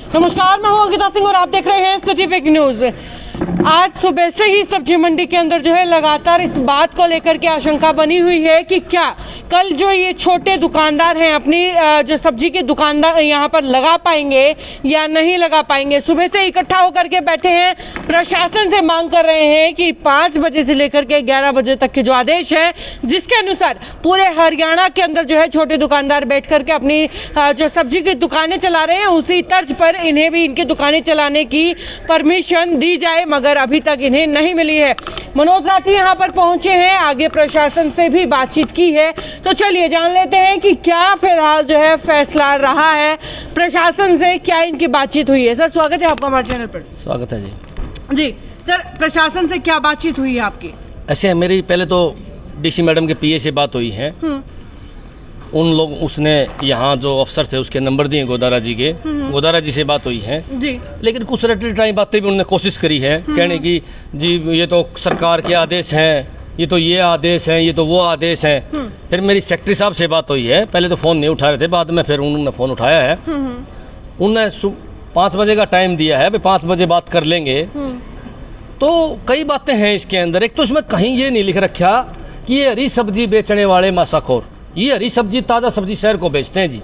नमस्कार, मैं हूं अंकिता सिंह और आप देख रहे हैं सिटी पिक न्यूज। आज सुबह से ही सब्जी मंडी के अंदर जो है लगातार इस बात को लेकर के आशंका बनी हुई है कि क्या कल जो ये छोटे दुकानदार हैं अपनी जो सब्जी के दुकानदार यहाँ पर लगा पाएंगे या नहीं लगा पाएंगे। सुबह से इकट्ठा होकर के बैठे हैं, प्रशासन से मांग कर रहे हैं कि 5 बजे से लेकर के 11 बजे तक के जो आदेश है जिसके अनुसार पूरे हरियाणा के अंदर जो है छोटे दुकानदार बैठ करके अपनी जो सब्जी की दुकानें चला रहे हैं उसी तर्ज पर इन्हें भी इनकी दुकानें चलाने की परमिशन दी जाए, मगर अभी तक इन्हें नहीं मिली है। मनोज राठी यहाँ पर पहुंचे हैं, आगे प्रशासन से भी बातचीत की है, तो चलिए जान लेते हैं कि क्या फिलहाल जो है फैसला रहा है प्रशासन से, क्या इनकी बातचीत हुई है। सर स्वागत है आपका हमारे चैनल पर। स्वागत है जी। जी सर, प्रशासन से क्या बातचीत हुई है आपकी? ऐसे मेरी पहले तो डीसी मैडम के पीए से बात हुई है। उन लोग उसने यहाँ जो अफसर थे उसके नंबर दिए गोदारा जी के, गोदारा जी से बात हुई है जी। लेकिन कुछ रटी टाइम बातें भी उन्होंने कोशिश करी है कहने की, जी ये तो सरकार के आदेश हैं, ये तो ये आदेश हैं, ये तो वो आदेश हैं। फिर मेरी सेक्रेटरी साहब से बात हुई है, पहले तो फ़ोन नहीं उठा रहे थे, बाद में फिर उन्होंने फ़ोन उठाया है। उन्होंने 5 बजे का टाइम दिया है, 5 बजे बात कर लेंगे। तो कई बातें हैं इसके अंदर। एक तो इसमें कहीं ये नहीं लिख रखा कि ये हरी सब्जी बेचने वाले मासाखोर, ये हरी सब्जी ताज़ा सब्जी शहर को बेचते हैं जी,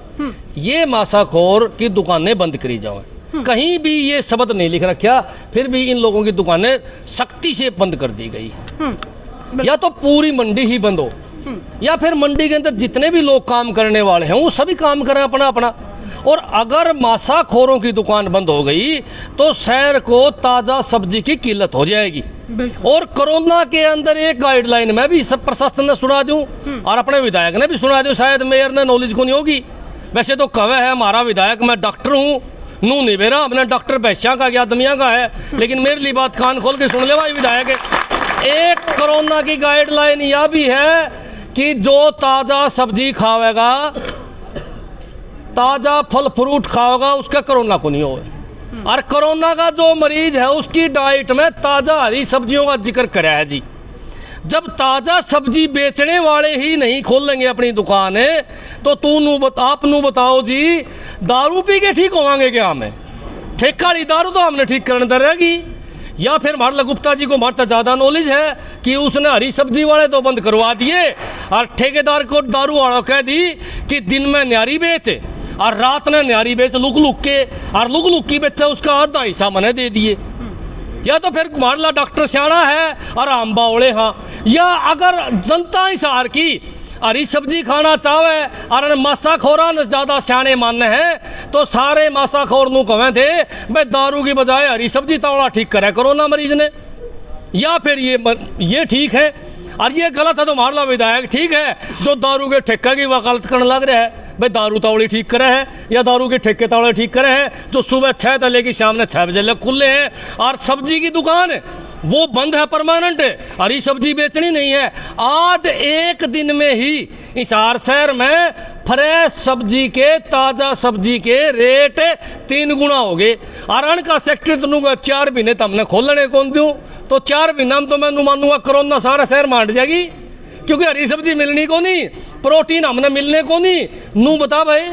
ये मासाखोर की दुकानें बंद करी जाओ। कहीं भी ये शब्द नहीं लिख रखा, फिर भी इन लोगों की दुकानें सख्ती से बंद कर दी गई। या तो पूरी मंडी ही बंद हो, या फिर मंडी के अंदर जितने भी लोग काम करने वाले हैं वो सभी काम करें अपना अपना। और अगर मासाखोरों की दुकान बंद हो गई तो शहर को ताज़ा सब्जी की किल्लत हो जाएगी। और कोरोना के अंदर एक गाइडलाइन मैं भी सब प्रशासन ने सुना दूं और अपने विधायक ने भी सुना दूं, शायद मेयर ने नॉलेज को नहीं होगी। वैसे तो कवे है हमारा विधायक, मैं डॉक्टर हूँ, नू नहीं मेरा, हमने डॉक्टर भैंसिया का या दमिया का है, लेकिन मेरे लिए बात कान खोल के सुन ले भाई विधायक। एक कोरोना की गाइडलाइन यह भी है कि जो ताज़ा सब्जी खावेगा, ताज़ा फल फ्रूट खाओगा, उसका कोरोना को नहीं होगा। और कोरोना का जो मरीज है उसकी डाइट में ताज़ा हरी सब्जियों का जिक्र करा है जी। जब ताज़ा सब्जी बेचने वाले ही नहीं खोल लेंगे अपनी दुकानें तो आप नू बताओ जी, दारू पी के ठीक होवांगे क्या? हमें ठेका वाली दारू तो हमने ठीक करने दे रहेगी। या फिर हमारे गुप्ता जी को हमारे ज़्यादा नॉलेज है कि उसने हरी सब्जी वाले तो बंद करवा दिए और ठेकेदार को दारू वाला कह दी कि दिन में न्यारी बेच और रात में न्यारी बेच, लुक लुक के, और लुक लुक की बेचा उसका आधा हिस्सा मैंने दे दिए। या तो फिर कुमारला डॉक्टर सियाणा है और हम बावड़े हाँ। या अगर जनता हिसार की हरी सब्जी खाना चाहे और मासाखोरा ने ज़्यादा सियाणे मानने हैं तो सारे मासाखोर नू कहें थे भाई दारू की बजाय हरी सब्जी तावड़ा ठीक करे कोरोना मरीज ने। या फिर ये ठीक है और ये गलत है तो मारला विधायक ठीक है जो दारू के ठेके की वकालत करने लग रहा है। भाई दारू तावड़ी ठीक करे हैं या दारू के ठेके तावड़े ठीक करे हैं जो सुबह 6 से लेकर शाम ने 6 बजे लग खुले हैं, और सब्जी की दुकान वो बंद है परमानेंट, हरी सब्जी बेचनी नहीं है। आज एक दिन में ही हिसार शहर में फ्रेश सब्जी के, ताज़ा सब्जी के रेट 3 गुना हो गए। और का सेक्टर तनूंगा 4 महीने तो हमने खोलने कौन दूँ, तो 4 महीना में तो मैं मानूंगा कोरोना सारा शहर मांट जाएगी, क्योंकि हरी सब्जी मिलनी को नहीं, प्रोटीन हमने मिलने को नहीं। नू बता भाई,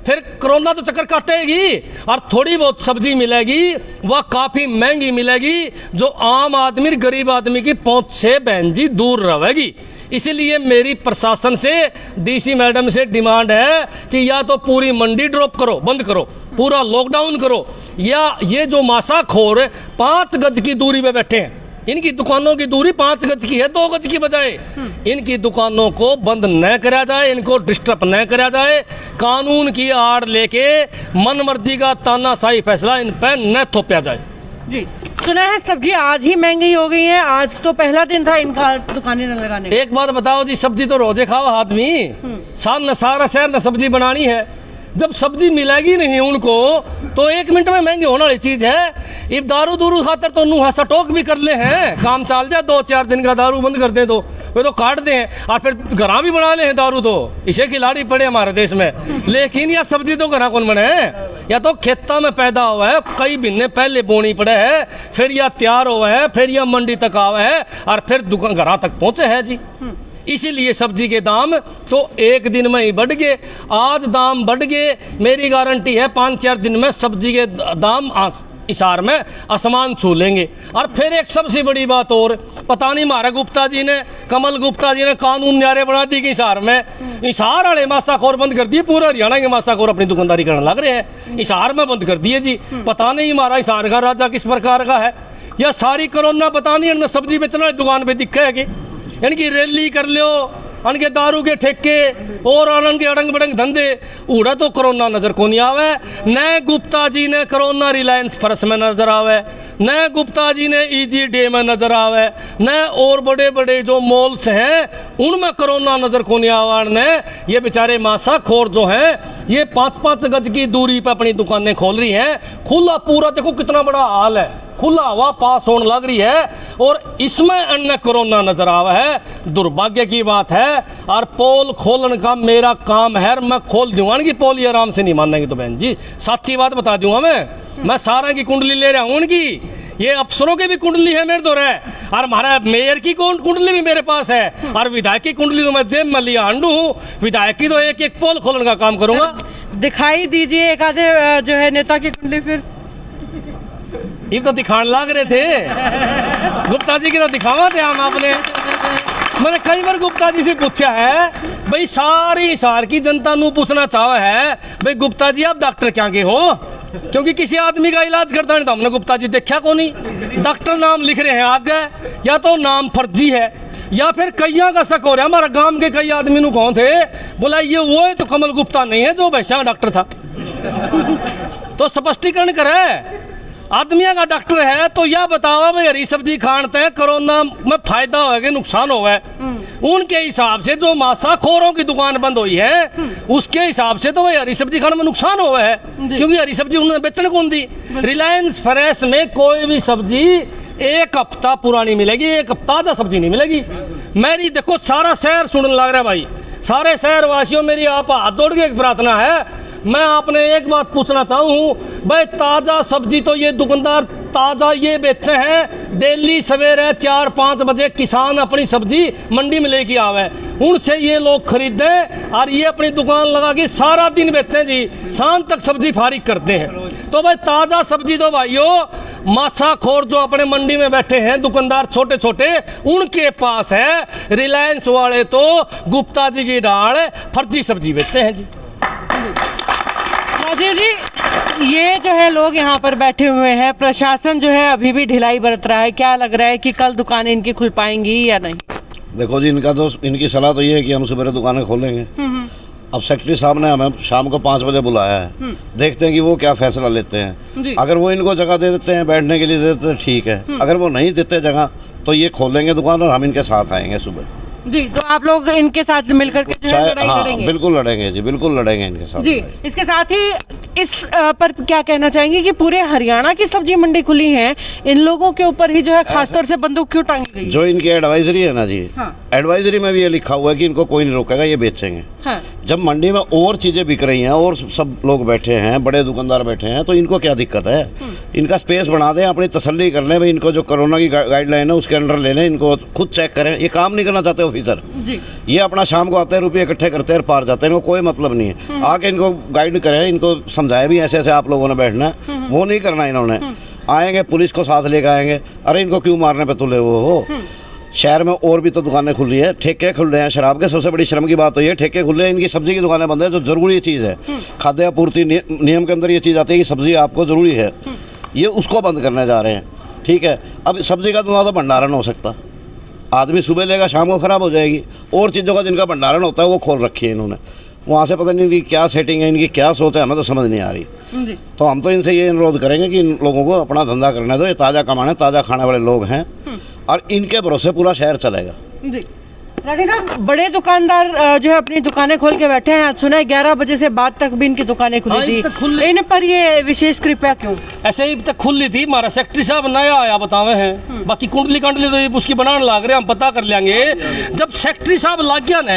फिर कोरोना तो चक्कर काटेगी और थोड़ी बहुत सब्जी मिलेगी वह काफ़ी महंगी मिलेगी जो आम आदमी, गरीब आदमी की पहुंच से बहन जी दूर रहेगी। इसीलिए मेरी प्रशासन से, डीसी मैडम से डिमांड है कि या तो पूरी मंडी ड्रॉप करो, बंद करो, पूरा लॉकडाउन करो, या ये जो मासाखोर 5 गज की दूरी पे बैठे हैं, इनकी दुकानों की दूरी 5 गज की है, 2 गज की बजाय। इनकी दुकानों को बंद न करा जाए, इनको डिस्टर्ब न करा जाए, कानून की आड़ लेके मन मर्जी का तानाशाही फैसला इन पर न थोपा जाए। जी सुना है सब्जी आज ही महंगी हो गई है, आज तो पहला दिन था इनका दुकानें न लगाने का। एक बात बताओ जी, सब्जी तो रोजे खाओ आदमी, सारा शहर ने सब्जी बनानी है। जब सब्जी मिलेगी नहीं उनको तो 1 मिनट में महंगी होने वाली चीज़ है। ये दारू खातर तो नूहा सटोक भी कर ले हैं, काम चल जाए 2-4 दिन का दारू बंद कर दें तो वे तो काट दें और फिर घरा भी बना ले हैं दारू, तो इसे खिलाड़ी पड़े हमारे देश में। लेकिन यह सब्जी तो घरा कौन बने हैं, या तो खेता में पैदा हुआ है, कई महीने पहले बोनी पड़े है, फिर यह तैयार हुआ है, फिर यह मंडी तक आवा है और फिर दुकान घरा तक पहुँचे है जी। इसीलिए सब्जी के दाम तो एक दिन में ही बढ़ गए। आज दाम बढ़ गए, मेरी गारंटी है 5-4 दिन में सब्जी के दाम हिसार में आसमान छू लेंगे। और फिर एक सबसे बड़ी बात और, पता नहीं हमारा गुप्ता जी ने, कमल गुप्ता जी ने कानून न्यारे बना दी कि हिसार में, हिसार वाले मासाखोर बंद कर दिए, पूरा हरियाणा के मासाखोर अपनी दुकानदारी करने लग रहे हैं, हिसार में बंद कर दिए जी। पता नहीं हमारा हिसार का राजा किस प्रकार का है, या सारी कोरोना पता नहीं इनमें सब्जी बेचने वाली दुकान पे दिखे है कि यानी कि रैली कर लो, अनके दारू के ठेके और अनके अड़ंग बड़ंग धंधे, उड़ा तो कोरोना नजर को नहीं आवे। न गुप्ता जी ने कोरोना रिलायंस फर्स में नजर आवे, न गुप्ता जी ने ईजी डे में नजर आवे, न और बड़े बड़े जो मॉल्स हैं उनमें कोरोना नजर को नहीं आवा। ने ये बेचारे मासाखोर जो हैं ये 5-5 गज की दूरी पर अपनी दुकानें खोल रही हैं। खुला पूरा देखो कितना बड़ा हाल है, खुला हवा पास होने लग रही है और इसमें अन्य कोरोना नजर आवा है। दुर्भाग्य की बात है। और पोल खोलने का मेरा काम है, मैं खोल दूंगा कि पोल ये आराम से नहीं मानेंगे तो बहन जी सच्ची बात बता दूंगा। मैं सारा की कुंडली ले रहा हूँ उनकी, ये अफसरों की भी कुंडली है मेरे दौर है, और हमारा मेयर की कुंडली भी मेरे पास है, और विधायक की कुंडली तो मैं जेब में लिया अंडू हूँ। विधायक की तो एक पोल खोलने का काम करूंगा। दिखाई दीजिए एक आधे जो है नेता की कुंडली। फिर ये तो दिखाने लग रहे थे, गुप्ता जी की तो दिखावा थे हम आपने। मैंने कई बार गुप्ता जी से पूछा है, भाई सारी हिसार की जनता नू पूछना चाहा है, भाई गुप्ता जी आप डॉक्टर क्या के हो, क्योंकि किसी आदमी का इलाज करता नहीं तो हमने गुप्ता जी देखा को नहीं। डॉक्टर नाम लिख रहे हैं आगे, या तो नाम फर्जी है या फिर कईया का शक हो रहा है। हमारा गांव के कई आदमी नु कौन थे, बोला ये वो है तो कमल गुप्ता नहीं है जो वैसा डॉक्टर था। तो स्पष्टीकरण करे, आदमिया का डॉक्टर है तो यह बतावा भाई हरी सब्जी खाते हैं कोरोना में फायदा होगा नुकसान होगा। उनके हिसाब से जो मासाखोरों की दुकान बंद हुई है उसके हिसाब से तो भाई हरी सब्जी खाने में नुकसान हुआ है, क्योंकि हरी सब्जी उन्होंने बेचने कौन दी। रिलायंस फ्रेश में कोई भी सब्जी एक हफ्ता पुरानी मिलेगी, एक हफ्ता ताजा सब्जी नहीं मिलेगी। मेरी देखो सारा शहर सुनने लग रहा है भाई, सारे शहर वासियों मेरी आप हाथ जोड़ के एक प्रार्थना है, मैं आपने एक बात पूछना चाहूँ भाई, ताज़ा सब्जी तो ये दुकानदार ताज़ा ये बेचते हैं, डेली सवेरे 4-5 बजे किसान अपनी सब्जी मंडी में लेके आवे, उनसे ये लोग खरीदें और ये अपनी दुकान लगा के सारा दिन बेचें जी, शाम तक सब्जी फारिग करते हैं। तो भाई ताज़ा सब्जी तो भाइयों मासाखोर जो अपने मंडी में बैठे हैं दुकानदार छोटे छोटे उनके पास है, रिलायंस वाले तो गुप्ता जी की डाल फर्जी सब्जी बेचते हैं जी। राजीव जी, ये जो है लोग यहाँ पर बैठे हुए हैं, प्रशासन जो है अभी भी ढिलाई बरत रहा है, क्या लग रहा है कि कल दुकानें इनकी खुल पाएंगी या नहीं? देखो जी, इनकी सलाह तो ये है कि हम सुबह दुकानें खोलेंगे। अब सेक्रेटरी साहब ने हमें शाम को 5 बजे बुलाया है, देखते हैं कि वो क्या फैसला लेते हैं। अगर वो इनको जगह दे देते हैं, बैठने के लिए दे देते हैं, ठीक है। अगर वो नहीं देते जगह तो ये खोलेंगे दुकान और हम इनके साथ आएंगे सुबह जी। तो आप लोग इनके साथ मिलकर के जो है लड़ाई लड़ेंगे? बिल्कुल लड़ेंगे जी, बिल्कुल लड़ेंगे इनके साथ जी। इसके साथ ही इस पर क्या कहना चाहेंगे कि पूरे हरियाणा की सब्जी मंडी खुली है, इन लोगों के ऊपर ही जो है खासतौर से बंदूक क्यों टांगी गई? जो इनकी एडवाइजरी है ना जी, एडवाइजरी में भी ये लिखा हुआ है कि इनको कोई नहीं रोकेगा, ये बेचेंगे। जब मंडी में और चीजें बिक रही हैं और सब लोग बैठे हैं, बड़े दुकानदार बैठे हैं, तो इनको क्या दिक्कत है? इनका स्पेस बना दें, अपनी तसल्ली कर लें भाई, इनको जो कोरोना की गाइडलाइन है उसके अंडर ले लें, इनको खुद चेक करें। ये काम नहीं करना चाहते ऑफिसर, ये अपना शाम को आते हैं, रुपये इकट्ठे करते हैं, पार जाते हैं, इनको कोई मतलब नहीं है। आके इनको गाइड करें, इनको समझाए भी ऐसे ऐसे आप लोगों ने बैठना है, वो नहीं करना इन्होंने। आएंगे पुलिस को साथ लेकर आएंगे, अरे इनको क्यों मारने पे तुले हो? शहर में और भी तो दुकानें खुल रही है, ठेके खुल रहे हैं शराब के। सबसे बड़ी शर्म की बात तो ये ठेके खुल रहे हैं, इनकी सब्जी की दुकानें बंद है, जो जरूरी चीज़ है। खाद्य आपूर्ति नियम के अंदर ये चीज़ आती है कि सब्जी आपको जरूरी है, ये उसको बंद करने जा रहे हैं। ठीक है, अब सब्जी का तो भंडारण हो सकता, आदमी सुबह लेगा शाम को ख़राब हो जाएगी। और चीज़ों का जिनका भंडारण होता है वो खोल रखी है इन्होंने, वहाँ से पता नहीं इनकी क्या सेटिंग है, इनकी क्या सोच है, हमें तो समझ नहीं आ रही। तो हम तो इनसे ये अनुरोध करेंगे कि इन लोगों को अपना धंधा करने दो, ये ताज़ा कमाने ताज़ा खाने वाले लोग हैं और इनके भरोसे पूरा शहर चलेगा जी। राठी साहब, बड़े दुकानदार जो है अपनी दुकानें खोल के बैठे हैं, आज सुना है 11 बजे से बाद तक भी इनकी दुकानें खुली थी, इन पर ये विशेष कृपया क्यों? ऐसे ही तक खुली थी, हमारा सेक्रेटरी साहब नया आया बतावे हैं, बाकी कुंडली कंडली तो उसकी बनाने लग रहे हैं, हम पता कर लेंगे। जब सेक्रेटरी साहब लग गया ना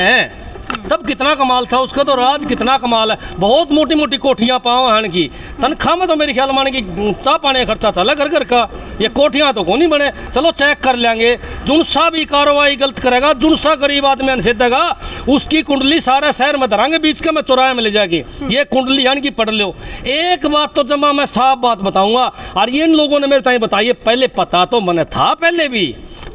तब कितना कमाल था उसका, तो राज कितना कमाल है। बहुत मोटी मोटी कोठियाँ पाओ हैं की तनख्वाह में तो मेरे ख्याल माने कि चाह पाने का खर्चा चला घर घर का, ये कोठियाँ तो को नहीं बने। चलो चेक कर लेंगे, जुनसा भी कार्रवाई गलत करेगा, जुनसा गरीब आदमी अनसेदेगा, उसकी कुंडली सारा शहर में धरांगे, बीच के में चौराहे में ले जाएगी। ये कुंडली यानी कि पढ़ लो। एक बात तो जमा मैं साफ बात बताऊंगा, और ये इन लोगों ने मेरे ताई बताइए, पहले पता तो मैंने था पहले भी,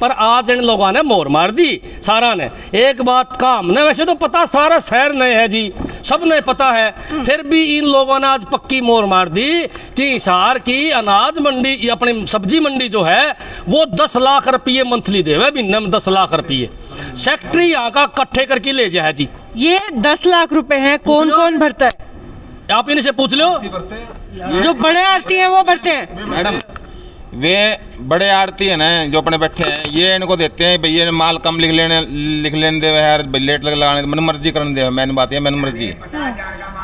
पर आज इन लोगों ने मोर मार दी सारा ने। एक बात का हमने वैसे तो पता सारा शहर ने है जी, सब ने पता है, फिर भी इन लोगों ने आज पक्की मोर मार दी कि हिसार की अनाज मंडी, अपनी सब्जी मंडी जो है वो 10 लाख रुपये मंथली देवे, महीने में 10 लाख रुपये सेक्रेटरी यहाँ का इकट्ठे करके ले जाए जी। ये 10 लाख रुपए हैं, कौन कौन भरता है? आप इनसे पूछ लो, जो बड़े आरती हैं वो भरते हैं। मैडम वे बड़े आरती है ना जो अपने बैठे हैं, ये इनको देते हैं भैया माल कम लिख लेने दे यार, लेट लगाने मन मर्जी करने दे, मैंने बात है मैंने मर्जी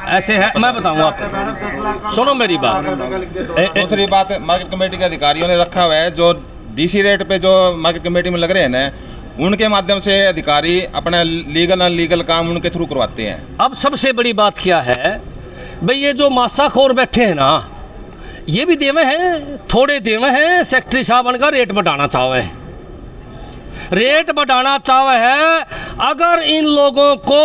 ऐसे है। मैं बताऊंगा आपको, सुनो मेरी बात। दूसरी बात, मार्केट कमेटी के अधिकारियों ने रखा हुआ है जो डीसी रेट पे जो मार्केट कमेटी में लग रहे हैं ना, उनके माध्यम से अधिकारी अपना लीगल अनलीगल काम उनके थ्रू करवाते हैं। अब सबसे बड़ी बात क्या है भाई, ये जो मासाखोर बैठे हैं ना, ये भी देवे हैं, थोड़े देवे हैं, सेक्रेटरी साहब उनका रेट बढ़ाना चाहे, रेट बढ़ाना चाहे है। अगर इन लोगों को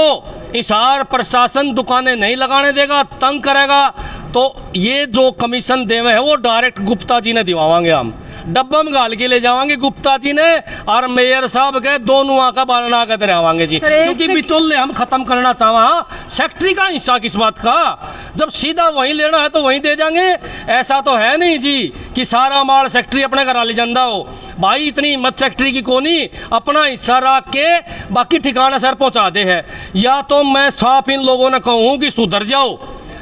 हिसार प्रशासन दुकानें नहीं लगाने देगा, तंग करेगा, तो ये जो कमीशन देवे है वो डायरेक्ट गुप्ता जी ने दिवावांगे, हम डब्बा में गाल के ले जावांगे गुप्ता जी ने, और मेयर साहब के दोनों आका बालना के दरावांगे जी, क्योंकि बिचौले हम खत्म करना चाहा। सेक्रेटरी का हिस्सा किस बात का, जब सीधा वहीं लेना है तो वहीं दे जाएंगे। ऐसा तो है नहीं जी कि सारा माल सेक्रेटरी अपने घर ले जाता हो भाई, इतनी हिम्मत सेक्रेटरी की कोनी, अपना हिस्सा रख के बाकी ठिकाना सर पहुंचा दे है। या तो मैं साफ इन लोगों ने कहूँ कि सुधर जाओ,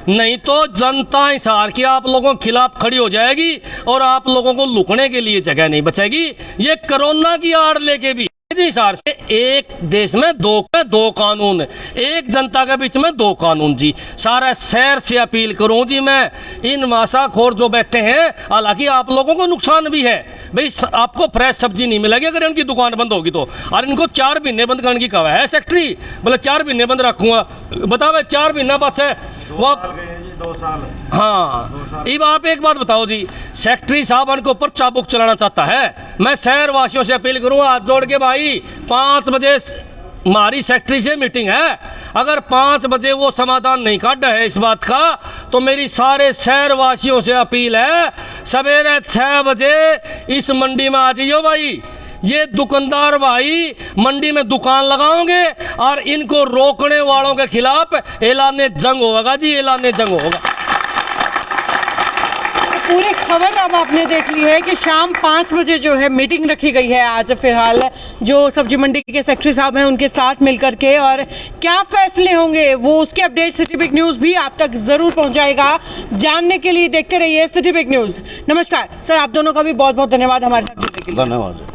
नहीं तो जनता हिसार की आप लोगों के खिलाफ खड़ी हो जाएगी और आप लोगों को लुकने के लिए जगह नहीं बचेगी। ये कोरोना की आड़ लेके भी जी हिसार से एक देश में दो कानून, एक जनता के बीच में 2 कानून जी। सारा शहर से अपील करूं जी मैं, इन मासाखोर जो बैठे हैं, हालांकि आप लोगों को नुकसान भी है भाई, आपको फ्रेश सब्जी नहीं मिलेगी अगर इनकी दुकान बंद होगी तो। और इनको 4 महीने बंद करने की कहा है सेक्रेटरी, बोले 4 महीने बंद रखूंगा। बताओ भाई 4 महीना बस है वो 2 साल। हाँ, अब आप एक बात बताओ जी, सेक्रेटरी साहब उनके ऊपर चाबुक चलाना चाहता है। मैं शहर वासियों से अपील करूंगा हाथ जोड़ के, भाई 5 बजे हमारी सेक्रेटरी से मीटिंग है, अगर 5 बजे वो समाधान नहीं काटा है इस बात का, तो मेरी सारे शहर वासियों से अपील है, सवेरे 6 बजे इस मंडी में आ जाइयो भाई। ये दुकानदार भाई मंडी में दुकान लगाओगे और इनको रोकने वालों के खिलाफ ऐलान जंग होगा जी, ऐलान जंग होगा। पूरी खबर अब आपने देख ली है कि शाम 5 बजे जो है मीटिंग रखी गई है आज फिलहाल जो सब्जी मंडी के सेक्रेटरी साहब हैं उनके साथ मिलकर के, और क्या फैसले होंगे वो उसके अपडेट सिटी बिग न्यूज़ भी आप तक जरूर पहुंचाएगा। जानने के लिए देखते रहिए सिटी बिग न्यूज़। नमस्कार सर, आप दोनों का भी बहुत बहुत धन्यवाद हमारे साथ जुड़ने के लिए। धन्यवाद।